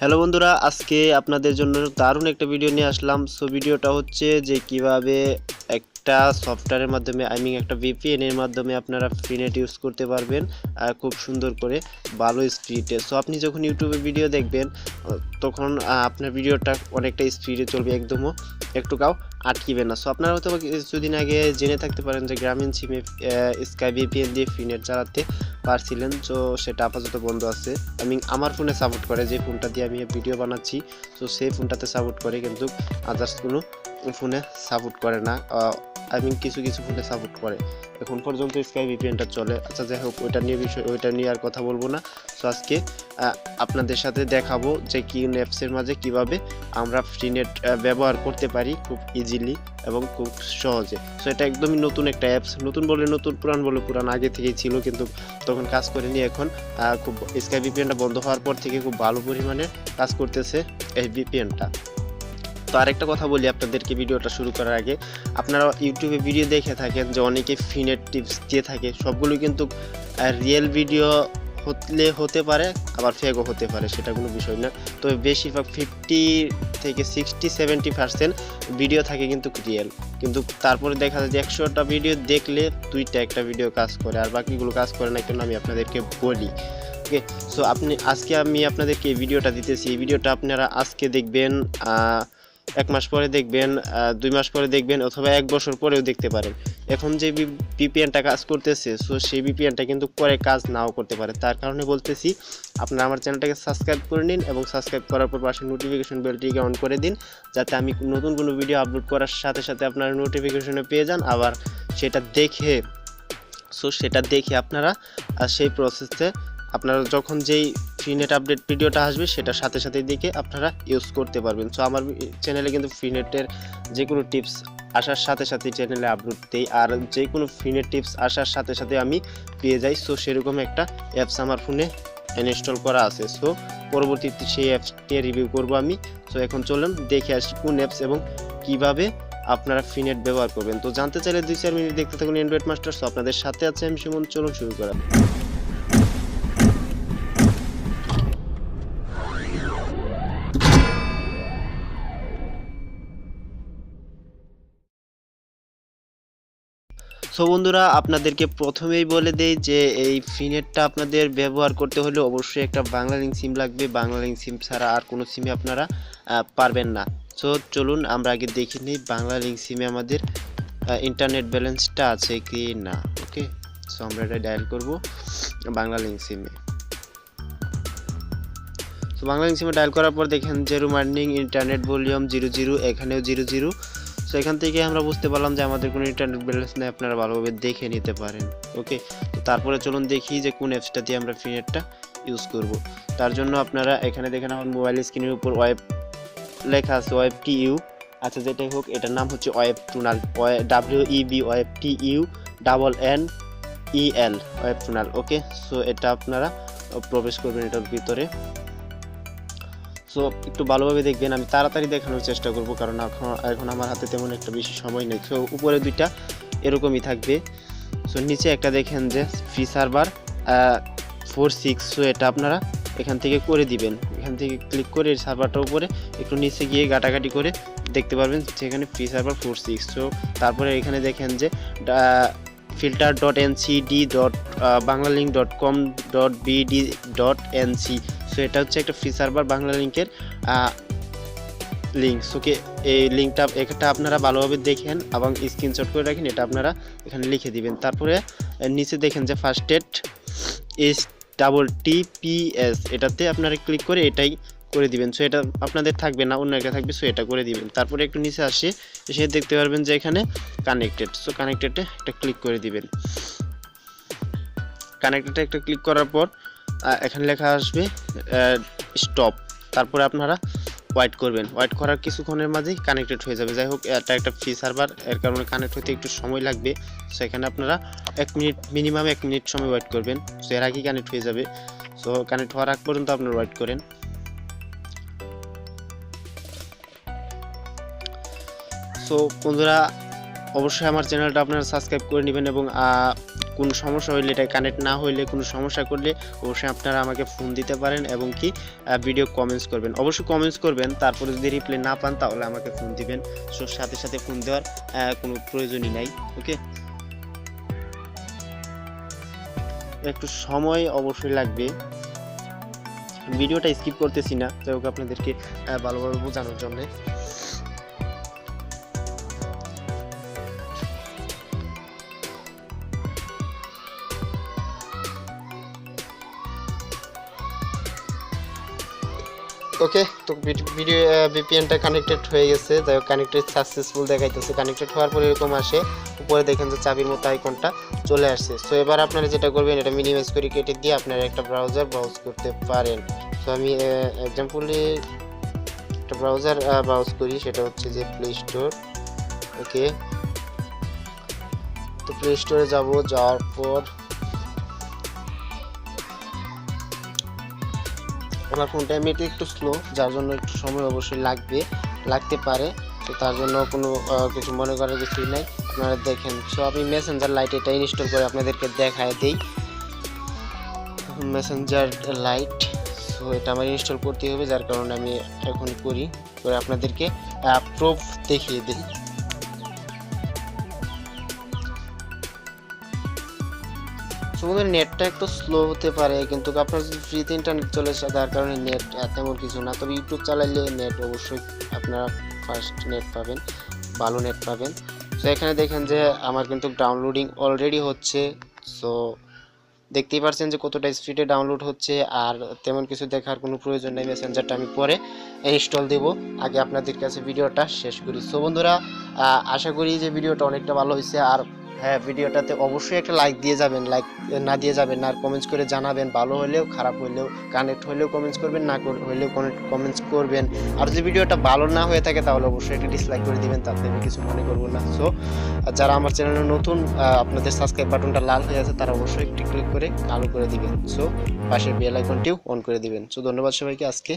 Hello বন্ধুরা, আজকে আপনাদের জন্য দারুণ একটা ভিডিও নিয়ে আসলাম। সো ভিডিওটা হচ্ছে যে কিভাবে একটা সফটওয়্যারের মাধ্যমে একটা ভিপিএন এর মাধ্যমে আপনারা ফ্রিনেট ইউজ করতে পারবেন খুব সুন্দর করে ভালো স্পিডে। সো আপনি যখন ইউটিউবে ভিডিও দেখবেন তখন আপনার ভিডিওটা অনেকটা স্পিডে চলবে, একদমও একটুকাও আটকিবে না। সো আপনারা হয়তো কিছুদিন আগে জেনে থাকতে পারেন যে গ্রামীণ সিমে স্কাই ভিপিএন দিয়ে ফ্রিনেট চালাতে পারছিলেন, তো সেটা আপাতত বন্ধ আছে। আমার ফোনে সাপোর্ট করে, যে ফোনটা দিয়ে আমি ভিডিও বানাচ্ছি, তো সেই ফোনটাতে সাপোর্ট করে, কিন্তু আদার্স কোনো ফোনে সাপোর্ট করে না। কিছু কিছু ফোনে সাপোর্ট করে। এখন পর্যন্ত স্কাই ভিপিএনটা চলে। আচ্ছা, যাই হোক, ওইটা নিয়ে আর কথা বলবো না। সো আজকে আপনাদের সাথে দেখাবো যে কোন অ্যাপসের মাঝে কিভাবে আমরা ফ্রিনেট ব্যবহার করতে পারি খুব ইজিলি এবং খুব সহজে। সো এটা একদমই নতুন একটা অ্যাপস। নতুন বলে নতুন, পুরান বলে পুরান, আগে থেকেই ছিল কিন্তু তখন কাজ করেনি। এখন খুব স্কাই ভিপিএনটা বন্ধ হওয়ার পর থেকে খুব ভালো পরিমাণে কাজ করতেছে এই ভিপিএনটা। তো আরেকটা কথা বলি আপনাদেরকে ভিডিওটা শুরু করার আগে, আপনারা ইউটিউবে ভিডিও দেখে থাকেন যে অনেকে ফ্রিনেট টিপস দিয়ে থাকে, সবগুলো কিন্তু রিয়েল ভিডিও হতে পারে, আবার ফেকও হতে পারে, সেটা কোনো বিষয় না। তো বেশিরভাগ 50-60-70% ভিডিও থাকে কিন্তু রিয়েল, কিন্তু তারপরে দেখা যায় যে 100টা ভিডিও দেখলে 2টা একটা ভিডিও কাজ করে, আর বাকিগুলো কাজ করে না। কেন আমি আপনাদেরকে বলি, ওকে। সো আজকে আমি আপনাদেরকে এই ভিডিওটা দিতেছি। এই ভিডিওটা আপনারা আজকে দেখবেন, 1 মাস পরে দেখবেন, 2 মাস পরে দেখবেন, অথবা 1 বছর পরেও দেখতে পারেন। এখন যে ভিপিএনটা কাজ করতেছে, সো সেই ভিপিএনটা কিন্তু পরে কাজ নাও করতে পারে। তার কারণে বলতেছি, আপনারা আমার চ্যানেলটাকে সাবস্ক্রাইব করে নিন এবং সাবস্ক্রাইব করার পর পাশে নোটিফিকেশন বেলটিকে অন করে দিন, যাতে আমি নতুন কোনো ভিডিও আপলোড করার সাথে সাথে আপনারা নোটিফিকেশনে পেয়ে যান। আবার সেটা দেখে আপনারা সেই প্রসেসে আপনারা যখন যেই ফ্রিনেট আপডেট ভিডিওটা আসবে সেটা সাথে সাথে দেখে আপনারা ইউজ করতে পারবেন। সো আমার চ্যানেলে কিন্তু ফ্রিনেটের যে কোনো টিপস আসার সাথে সাথে চ্যানেলে আপলোড দেই, আর যে কোনো ফ্রিনেট টিপস আসার সাথে সাথে আমি পেয়ে যাই। সো সেরকম একটা অ্যাপস আমার ফোনে ইনস্টল করা আছে। সো পরবর্তীতে সেই অ্যাপসটি রিভিউ করব আমি। সো এখন চলুন দেখে আসি কোন অ্যাপস এবং কিভাবে আপনারা ফ্রিনেট ব্যবহার করবেন। তো জানতে চাইলে 2-4 মিনিট দেখতে থাকুন অ্যান্ড্রয়েড মাস্টার। সো আপনাদের সাথে আছে আমি সুমন, চলুন শুরু করা। সো বন্ধুরা, আপনাদেরকে প্রথমেই বলে দেই যে এই ফ্রিনেটটা আপনাদের ব্যবহার করতে হলে অবশ্যই একটা বাংলালিং সিম লাগবে। বাংলালিং সিম ছাড়া আর কোনো সিমে আপনারা পারবেন না। সো চলুন আমরা আগে দেখে নিই বাংলালিং সিমে আমাদের ইন্টারনেট ব্যালেন্সটা আছে কি না। ওকে, সো আমরা এটা ডায়াল করব বাংলালিং সিমে। তো বাংলালিং সিমে ডায়াল করার পর দেখেন যে রুম আর্নিং ইন্টারনেট ভলিউম 00, এখানেও 00। সো এখান থেকে আমরা বুঝতে পারলাম যে আমাদের কোনো ইন্টারনেট ব্যালেন্স নেই, আপনারা ভালোভাবে দেখে নিতে পারেন। ওকে, তো তারপরে চলুন দেখি যে কোন অ্যাপসটা দিয়ে আমরা ফ্রিনেটটা ইউজ করব। তার জন্য আপনারা এখানে দেখেন আমার মোবাইল স্ক্রিনের উপর ওয়েব লেখা আছে, ওয়েব টিইউ। আচ্ছা, যেটাই হোক, এটার নাম হচ্ছে web tunnel, WEB web TUNNEL web tunnel. Okay, so এটা আপনারা প্রবেশ করবেন এটার ভিতরে। সো একটু ভালোভাবে দেখবেন, আমি তাড়াতাড়ি দেখানোর চেষ্টা করব, কারণ এখন আমার হাতে তেমন একটা বেশি সময় নেই। সো উপরে 2টা এরকমই থাকবে। সো নিচে একটা দেখেন যে ফ্রি সার্ভার 46। সো এটা আপনারা এখান থেকে করে দিবেন, এখান থেকে ক্লিক করে এই সার্ভারটার উপরে একটু নিচে গিয়ে ঘাটাঘাটি করে দেখতে পারবেন যেখানে ফ্রি সার্ভার 46। সো তারপরে এখানে দেখেন যে filter.ncd.banglalink.com.bd.nc। সো এটা হচ্ছে একটা ফ্রি সার্ভার বাংলা লিঙ্কের লিঙ্ক। ওকে, এই লিঙ্কটা একটা আপনারা ভালোভাবে দেখেন এবং স্ক্রিনশট করে রাখেন, এটা আপনারা এখানে লিখে দিবেন। তারপরে নিচে দেখেন যে ফার্স্টেড HTTPS, এটাতে আপনারা ক্লিক করে এটাই করে দিবেন। সো এটা আপনাদের থাকবে না, অন্য একটা থাকবে, সো এটা করে দিবেন। তারপরে একটু নিচে এসে দেখতে পারবেন যে এখানে কানেক্টেড। সো কানেক্টেডে একটা ক্লিক করে দিবেন। কানেক্টেডে একটা ক্লিক করার পর এখানে লেখা আসবে স্টপ। তারপরে আপনারা ওয়েট করবেন, ওয়েট করার কিছুক্ষণের মাঝেই কানেক্টেড হয়ে যাবে। যাই হোক, এটা একটা ফ্রি সার্ভার, এর কারণে কানেক্ট হতে একটু সময় লাগবে। সো এখানে আপনারা 1 মিনিট, মিনিমাম 1 মিনিট সময় ওয়েট করবেন। সো এর আগেই কানেক্ট হয়ে যাবে। সো কানেক্ট হওয়ার আগ পর্যন্ত আপনারা ওয়েট করেন। সো বন্ধুরা, অবশ্যই আমার চ্যানেলটা আপনারা সাবস্ক্রাইব করে নেবেন এবং কোনো সমস্যা হইলে, এটা কানেক্ট না হইলে, কোনো সমস্যা করলে অবশ্যই আপনারা আমাকে ফোন দিতে পারেন এবং কি ভিডিও কমেন্টস করবেন। অবশ্যই কমেন্টস করবেন, তারপরে যদি রিপ্লাই না পান তাহলে আমাকে ফোন দিবেন। সো সাথে সাথে ফোন দেওয়ার কোনো প্রয়োজনই নাই। ওকে, একটু সময় অবশ্যই লাগবে, ভিডিওটা স্কিপ করতেছি না, যাই হোক আপনাদেরকে ভালোভাবে বোঝানোর জন্য। ওকে, তো ভিডিও ভিপিএনটা কানেক্টেড হয়ে গেছে, যাই হোক কানেক্টেড সাকসেসফুল দেখাইতেছে। কানেক্টেড হওয়ার পরে এরকম আসে, উপরে দেখেন যে চাবির মতো আইকনটা চলে আসছে। সো এবার আপনারা যেটা করবেন, এটা মিনিমাইজ করে কেটে দিয়ে আপনারা একটা ব্রাউজার ব্রাউজ করতে পারেন। তো আমি এক্সাম্পলি একটা ব্রাউজার ব্রাউজ করি, সেটা হচ্ছে যে প্লে স্টোর। ওকে, তো প্লে স্টোরে যাব, যাওয়ার পর আমার ফোনটা এমনিতে একটু স্লো, যার জন্য একটু সময় অবশ্যই লাগতে পারে। তো তার জন্য কোনো কিছু মনে করার কিছুই নাই, আপনারা দেখেন। সো আমি মেসেঞ্জার লাইট এটা ইনস্টল করে আপনাদেরকে দেখায় দিই। মেসেঞ্জার লাইট, সো এটা আমার ইনস্টল করতে হবে, যার কারণে আমি এখন করে আপনাদেরকে প্রুফ দেখিয়ে দিই। তোমাদের নেটটা একটু স্লো হতে পারে, কিন্তু আপনার যদি ফ্রিতে ইন্টারনেট চলে আসে তার কারণে নেট তেমন কিছু না। তবে ইউটিউব চালাইলে নেট অবশ্যই আপনারা ফাস্ট নেট পাবেন, ভালো নেট পাবেন। তো এখানে দেখেন যে আমার কিন্তু ডাউনলোডিং অলরেডি হচ্ছে। সো দেখতেই পাচ্ছেন যে কতটা স্পিডে ডাউনলোড হচ্ছে, আর তেমন কিছু দেখার কোনো প্রয়োজন নেই। মেসেঞ্জারটা আমি পরে ইনস্টল দেব, আগে আপনাদের কাছে ভিডিওটা শেষ করি। সো বন্ধুরা, আশা করি যে ভিডিওটা অনেকটা ভালো হয়েছে। আর হ্যাঁ, ভিডিওটাতে অবশ্যই একটা লাইক দিয়ে যাবেন, লাইক না দিয়ে যাবেন না, আর কমেন্টস করে জানাবেন, ভালো হলেও খারাপ হলেও, কানেক্ট হলেও কমেন্টস করবেন, না হলেও কমেন্টস করবেন। আর যদি ভিডিওটা ভালো না হয়ে থাকে তাহলে অবশ্যই একটা ডিসলাইক করে দিবেন, তাতে আমি কিছু মনে করবো না। সো যারা আমার চ্যানেলে নতুন, আপনাদের সাবস্ক্রাইব বাটনটা লাল হয়ে আছে, তারা অবশ্যই একটি ক্লিক করে কালো করে দিবেন। সো পাশের বেল আইকনটিও অন করে দিবেন। সো ধন্যবাদ সবাইকে আজকে।